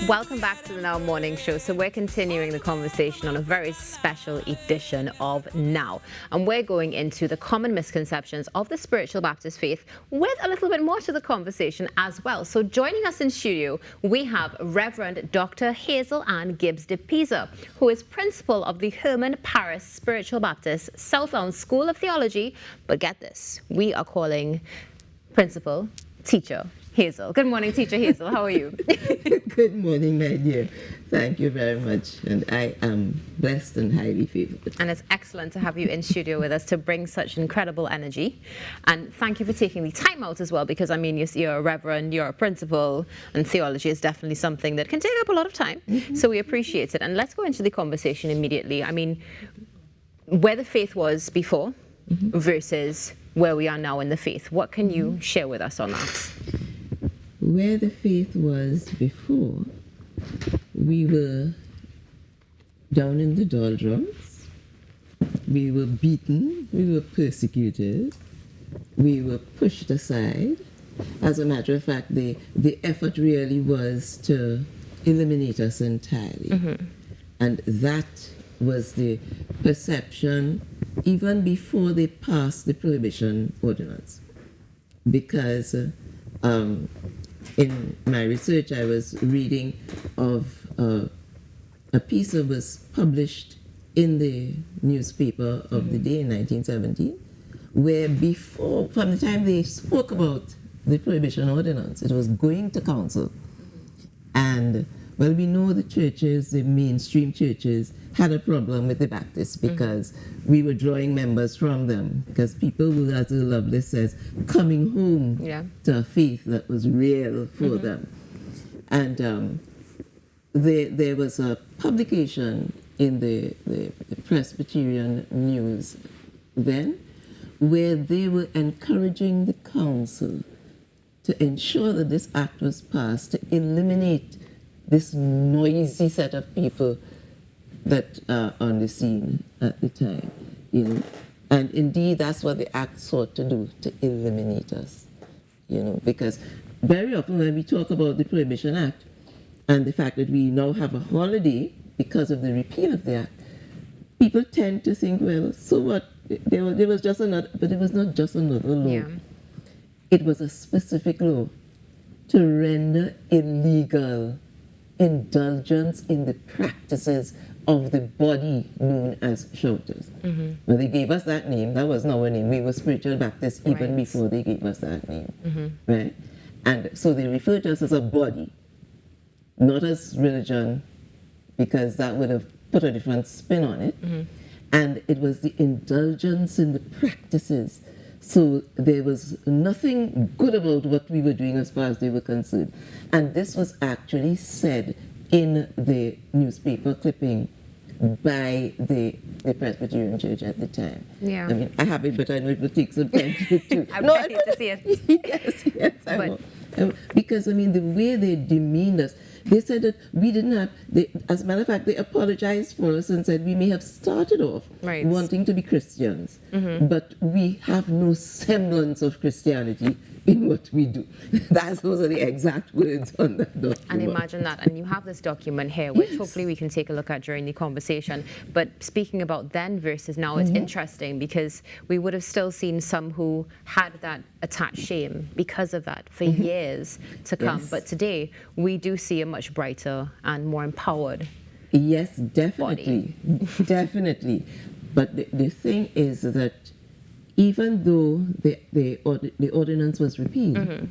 Welcome back to the Now Morning Show. So we're continuing the conversation on a very special edition of Now. And we're going into the common misconceptions of the spiritual Baptist faith with a little bit more to the conversation as well. So joining us in studio, we have Reverend Dr. Hazel Ann Gibbs-De Peza, who is principal of the Herman Paris Spiritual Baptist Southbound School of Theology. But get this, we are calling principal teacher Hazel. Good morning, Teacher Hazel. How are you? Good morning, my dear. Thank you very much. And I am blessed and highly favored. And it's excellent to have you in studio with us to bring such incredible energy. And thank you for taking the time out as well, because I mean, you're a reverend, you're a principal, and theology is definitely something that can take up a lot of time. So we appreciate it. And let's go into the conversation immediately. I mean, where the faith was before versus where we are now in the faith. What can you share with us on that? Where the faith was before, we were down in the doldrums, we were beaten, we were persecuted, we were pushed aside. As a matter of fact, the effort really was to eliminate us entirely. And that was the perception even before they passed the Prohibition Ordinance. Because in my research, I was reading of a piece that was published in the newspaper of the day in 1917, where before, from the time they spoke about the Prohibition Ordinance, it was going to council. And, well, we know the churches, the mainstream churches, had a problem with the Baptists because we were drawing members from them, because people were, as Lovelace says, coming home to a faith that was real for them. And there was a publication in the Presbyterian News then, where they were encouraging the council to ensure that this act was passed to eliminate this noisy set of people that are on the scene at the time, you know. And indeed, that's what the act sought to do, to eliminate us, you know, because very often when we talk about the Prohibition Act and the fact that we now have a holiday because of the repeal of the act, people tend to think, well, so what? There was just another, but it was not just another law. It was a specific law to render illegal indulgence in the practices of the body known as shouters. Well, they gave us that name. That was not our name. We were spiritual Baptists even before they gave us that name. Right? And so they referred to us as a body, not as religion, because that would have put a different spin on it. And it was the indulgence in the practices. So there was nothing good about what we were doing as far as they were concerned. And this was actually said in the newspaper clipping by the Presbyterian Church at the time. I mean, I have it, but I know it will take some time to I'm ready to see it. Yes, I will. Because, I mean, the way they demeaned us, they said that we didn't have, as a matter of fact, they apologized for us and said we may have started off wanting to be Christians, but we have no semblance of Christianity in what we do. Those are the exact words on that document. And imagine that. And you have this document here, which hopefully we can take a look at during the conversation. But speaking about then versus now, it's interesting because we would have still seen some who had that attached shame because of that for years to come. But today, we do see a much brighter and more empowered definitely. Definitely. But the thing is that even though the ordinance was repealed,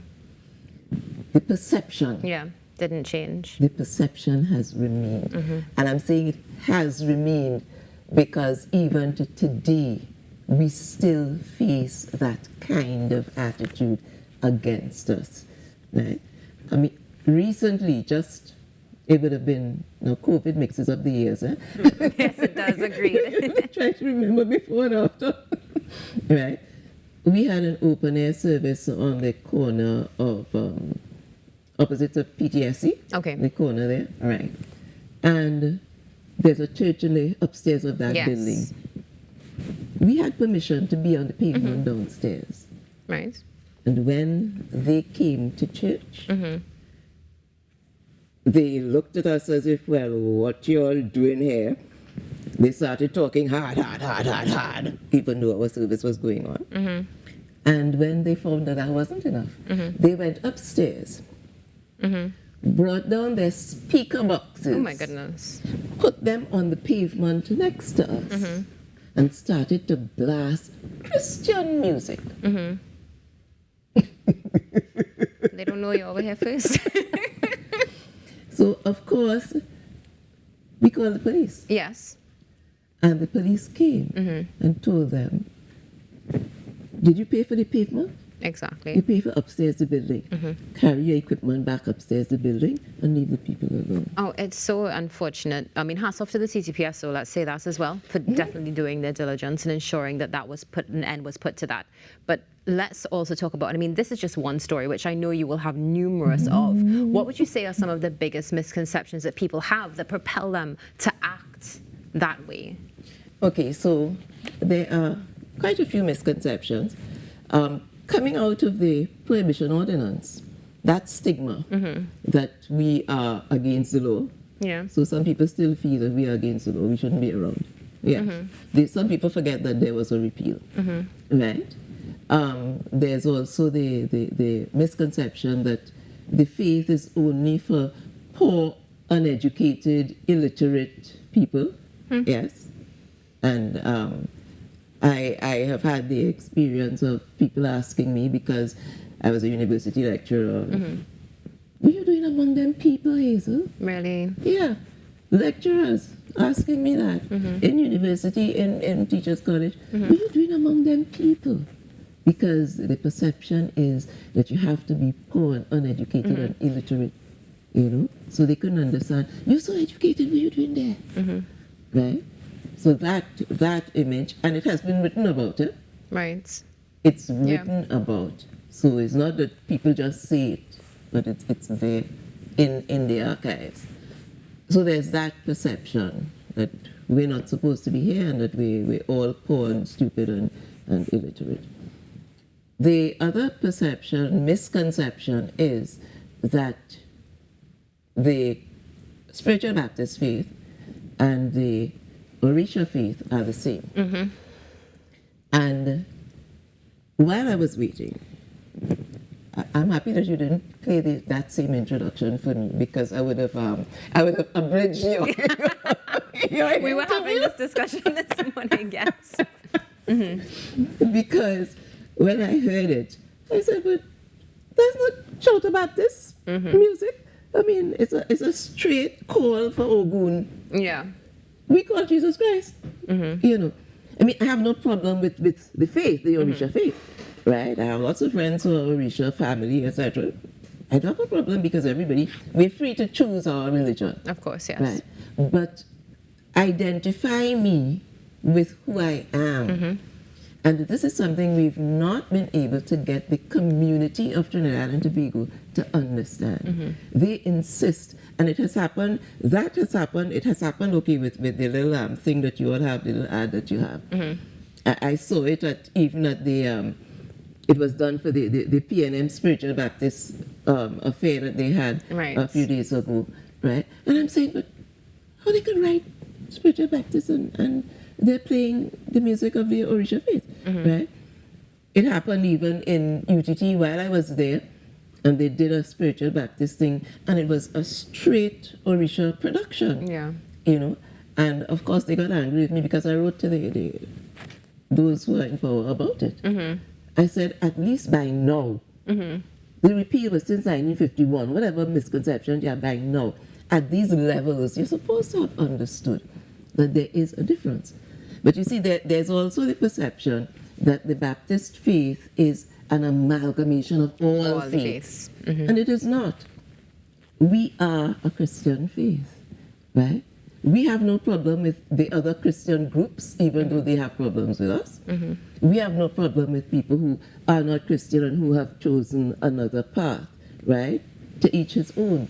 the perception didn't change. The perception has remained. And I'm saying it has remained because even to today, we still face that kind of attitude against us. Right? I mean, recently, it would have been, COVID mixes up the years, eh? Yes, it does, agreed. Try to remember before and after. Right? We had an open air service on the corner of, opposite of PTSC. The corner there, right. And there's a church in the upstairs of that building. We had permission to be on the pavement downstairs. Right. And when they came to church, they looked at us as if, well, what you all doing here? They started talking hard, even though our service was going on. Mm-hmm. And when they found that wasn't enough, they went upstairs, brought down their speaker boxes. Oh my goodness. Put them on the pavement next to us, and started to blast Christian music. They don't know you're over here first. So, of course, we called the police. Yes. And the police came and told them, did you pay for the pavement? You Exactly. pay for upstairs the building. Carry your equipment back upstairs the building and leave the people alone. Oh, it's so unfortunate. I mean, hats off to the TTPS, so let's say that as well, for definitely doing their diligence and ensuring that an end was put to that. But let's also talk about, I mean, this is just one story, which I know you will have numerous of. What would you say are some of the biggest misconceptions that people have that propel them to act that way? Okay, so there are quite a few misconceptions. Coming out of the Prohibition Ordinance, that stigma that we are against the law. Yeah. So some people still feel that we are against the law, we shouldn't be around. Yeah. Some people forget that there was a repeal, right? There's also the misconception that the faith is only for poor, uneducated, illiterate people. Yes. And I have had the experience of people asking me, because I was a university lecturer, what are you doing among them people, Hazel? Really? Yeah, lecturers asking me that in university, in teachers' college, what are you doing among them people? Because the perception is that you have to be poor and uneducated and illiterate, you know, so they couldn't understand. You're so educated, what are you doing there? Right? So that image, and it has been written about it. Right. It's written about. So it's not that people just say it, but it's there in the archives. So there's that perception that we're not supposed to be here and that we're all poor and stupid and illiterate. The other misconception is that the spiritual Baptist faith and the Orisha faith are the same. And while I was waiting, I'm happy that you didn't play that same introduction for me, because I would have abridged your We were having this discussion this morning, yes. Because when I heard it, I said, but that's not Chota Baptist music. I mean, it's a straight call for Ogun. Yeah. We call Jesus Christ. You know, I mean, I have no problem with the faith, the Orisha faith, right? I have lots of friends who are Orisha, family, etc. I don't have a problem, because we're free to choose our religion. Of course, yes. Right? But identify me with who I am. And this is something we've not been able to get the community of Trinidad and Tobago to understand. They insist, and it has happened, it has happened, okay, with the little thing that you all have, the little ad that you have. I saw it even at the, it was done for the PNM Spiritual Baptist affair that they had a few days ago, right? And I'm saying, but how they could write Spiritual Baptist and they're playing the music of the Orisha faith, right? It happened even in UTT while I was there, and they did a Spiritual Baptist thing, and it was a straight Orisha production. Yeah. You know, and of course they got angry with me because I wrote to those who are in power about it. I said, at least by now, the repeal was since 1951, whatever misconception you have by now, at these levels, you're supposed to have understood that there is a difference. But you see, there's also the perception that the Baptist faith is an amalgamation of all faiths. And it is not. We are a Christian faith, right? We have no problem with the other Christian groups, even though they have problems with us. We have no problem with people who are not Christian and who have chosen another path, right? To each his own.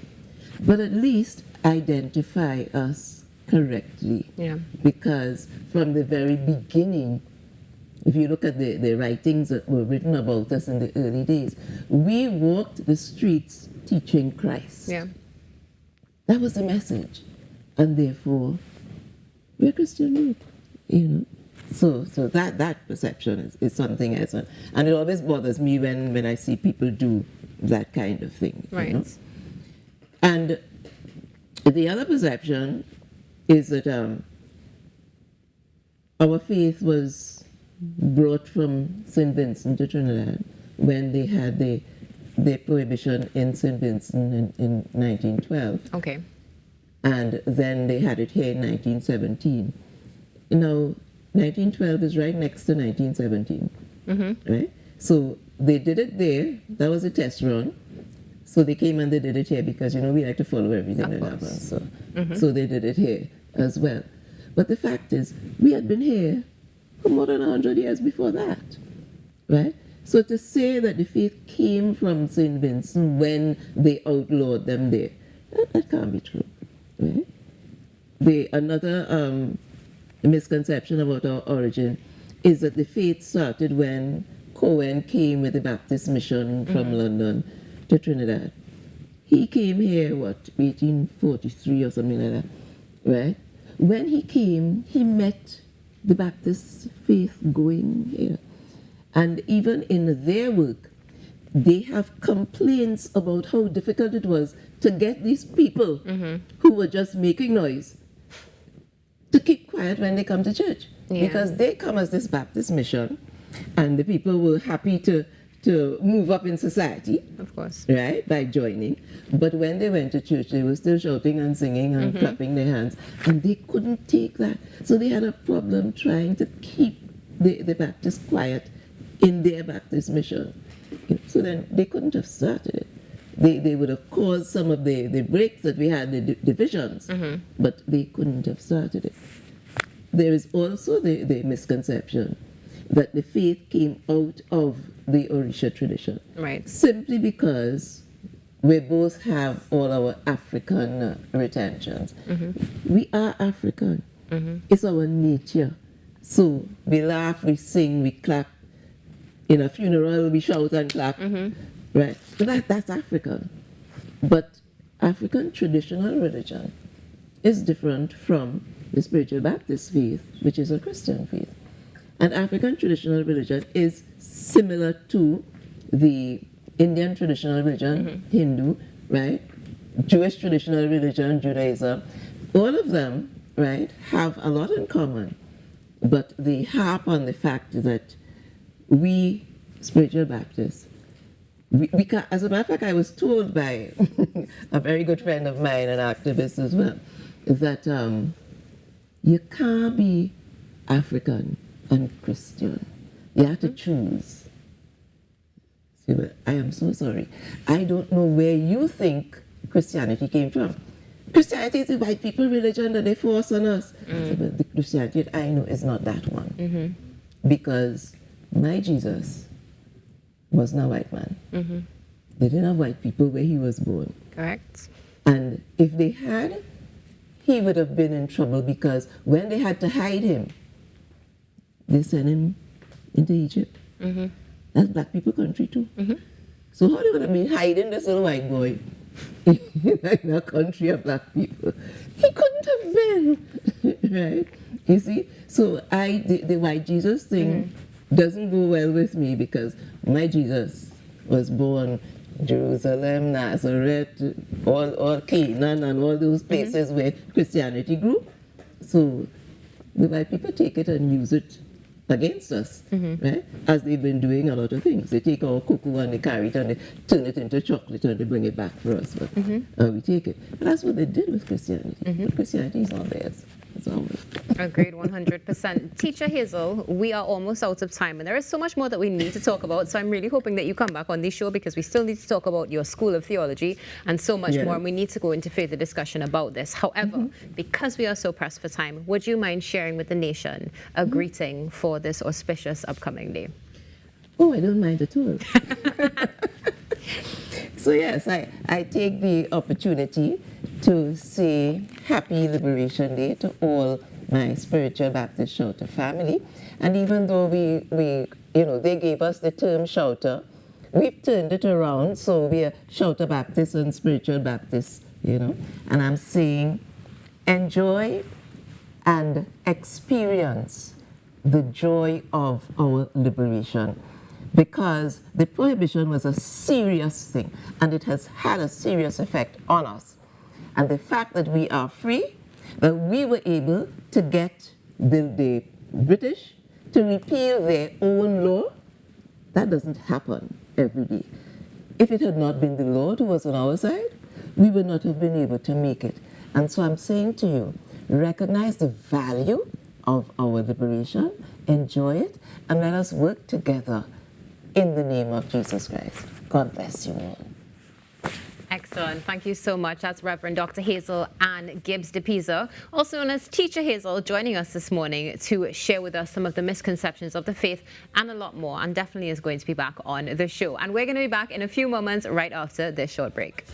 But at least identify us correctly. Yeah. Because from the very beginning, if you look at the writings that were written about us in the early days, we walked the streets teaching Christ. Yeah. That was the message. And therefore, we're Christian group, you know. So that perception is something else. And it always bothers me when I see people do that kind of thing. Right. You know? And the other perception is that our faith was brought from St. Vincent to Trinidad when they had the prohibition in St. Vincent in 1912. Okay. And then they had it here in 1917. Now, 1912 is right next to 1917, right? So they did it there. That was a test run. So they came and they did it here because, you know, we like to follow everything that happens. So they did it here as well. But the fact is, we had been here for more than 100 years before that, right? So to say that the faith came from St. Vincent when they outlawed them there, that can't be true, right? Another misconception about our origin is that the faith started when Cohen came with the Baptist mission from London to Trinidad. He came here, 1843 or something like that, right? When he came, he met the Baptist faith going here. And even in their work, they have complaints about how difficult it was to get these people who were just making noise to keep quiet when they come to church. Yeah. Because they come as this Baptist mission, and the people were happy to move up in society, Of course. right, by joining. But when they went to church, they were still shouting and singing and clapping their hands, and they couldn't take that. So they had a problem trying to keep the Baptists quiet in their Baptist mission. So then they couldn't have started it. They would have caused some of the breaks that we had, the divisions, but they couldn't have started it. There is also the misconception that the faith came out of the Orisha tradition. Right. Simply because we both have all our African retentions. We are African. It's our nature. So we laugh, we sing, we clap. In a funeral, we shout and clap. Right? So that's African. But African traditional religion is different from the spiritual Baptist faith, which is a Christian faith. And African traditional religion is similar to the Indian traditional religion, Hindu, right? Jewish traditional religion, Judaism. All of them, right, have a lot in common. But they harp on the fact that we, spiritual Baptists, we can, as a matter of fact, I was told by a very good friend of mine, an activist as well, that you can't be African and Christian. You have to choose. See, but I am so sorry. I don't know where you think Christianity came from. Christianity is the white people religion that they force on us. But the Christianity that I know is not that one. Because my Jesus was not a white man. They didn't have white people where he was born. Correct. And if they had, he would have been in trouble because when they had to hide him, they sent him into Egypt. That's black people country too. So how they would have been hiding this little white boy in a country of black people? He couldn't have been, right? You see? So the white Jesus thing doesn't go well with me because my Jesus was born Jerusalem, Nazareth, all Canaan and all those places where Christianity grew. So the white people take it and use it against us, right? As they've been doing a lot of things. They take our cocoa and they carry it and they turn it into chocolate and they bring it back for us. But we take it. But that's what they did with Christianity. But Christianity is not theirs. It's ours. Agreed, 100%. Teacher Hazel, we are almost out of time, and there is so much more that we need to talk about. So I'm really hoping that you come back on this show because we still need to talk about your School of Theology and so much more. And we need to go into further discussion about this. However, because we are so pressed for time, would you mind sharing with the nation a greeting for this auspicious upcoming day? Oh, I don't mind at all. So yes, I take the opportunity to say Happy Liberation Day to all my spiritual Baptist shouter family. And even though we they gave us the term shouter, we've turned it around, so we are shouter Baptist and spiritual Baptist you know. And I'm saying, enjoy and experience the joy of our liberation, because the prohibition was a serious thing and it has had a serious effect on us. And the fact that we are free, that we were able to get the British to repeal their own law, that doesn't happen every day. If it had not been the Lord who was on our side, we would not have been able to make it. And so I'm saying to you, recognize the value of our liberation, enjoy it, and let us work together in the name of Jesus Christ. God bless you all. Excellent. Thank you so much. That's Reverend Dr. Hazel Ann Gibbs-De Peza, also known as Teacher Hazel, joining us this morning to share with us some of the misconceptions of the faith and a lot more, and definitely is going to be back on the show. And we're going to be back in a few moments right after this short break.